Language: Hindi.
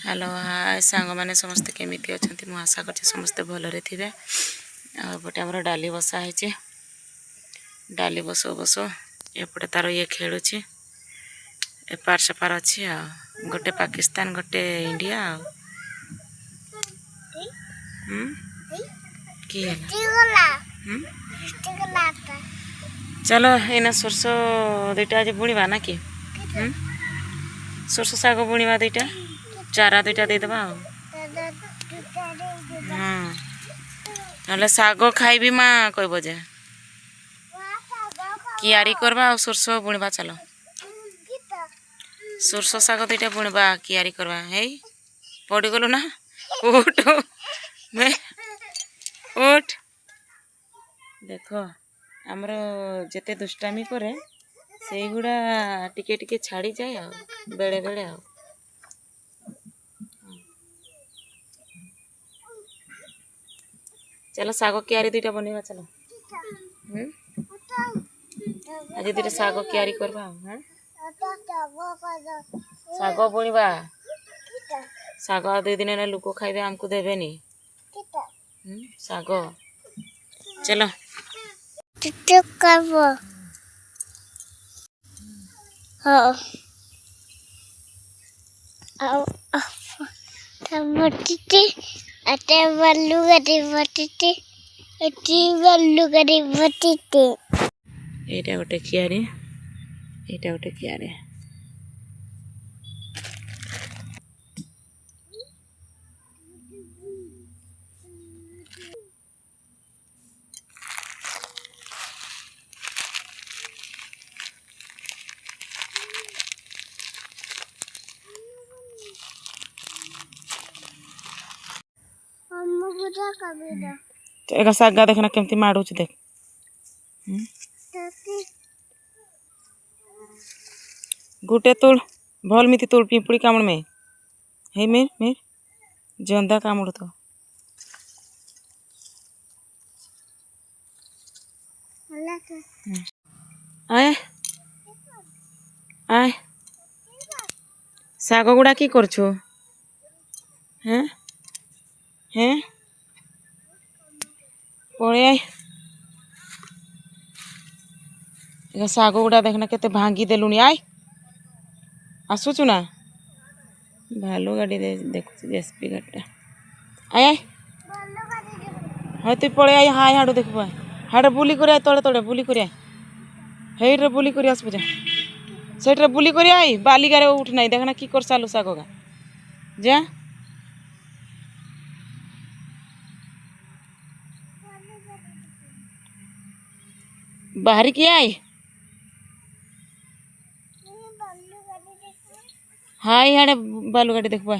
हेलो हाय सांग मैंने समस्ते केमिति अछंती मु आशा करछि समस्ते भलरे थिबे। एपटे हमर डाली बसा है डाली बसो बसो एपटे तार ये खेलुछि एपार सेपार अच्छी गोटे पाकिस्तान गोटे इंडिया की चलो एना सोरस दुईटा आज बुणवा ना कि सोरस शाग बुणवा दुईटा चारा दुईटा देदेबा ना शाग खाइबी माँ कहब जे कियारी करबा आ सोरस बुणवा चलो सोरस शाग दुईटा बुणवा कियारी करबा हे पड़गलु ना उठ मैं उठ देख आमर जेते दुष्टामी करे से गुड़ा टिके टिके छाड़ी जाए आ बेले बेले आ चलो शाग कियारी दुईटा बनवा चलो आज दुईटा शाग कियारी करबा शाग बुणवा शाग दुई दिन लोक खाइबे आमको देबेनी शाग चलो एटा गोटे कियारी एटा गोटे कियारी एक सागा देखना केमती माड़ुच देख गुटे तोड़ भल मिति तोड़ पिंपुड़ी कामड़ में हे मेर मेर जंदा कामड़ तो आए आए शाग गुड़ा की करछु हैं हैं पड़े आए शाग गुड़ा देखना केते भांगी देलुनी आय आसुचु ना भालू गाड़ी दे देखु जेसीबी गाड़ी आय आय हाँ तु पड़े आय हाय हाड़ू देखबा हाड़े बुली कर तले तले बुली कर हेट्रे बुली कर आसबु जा सेट्रे बुली कर आई बालिगारे उठ नहीं देखना की कर सालु शाग गा जा बाहरी किया आई हाय हाड़े बालू गाड़ी देखबा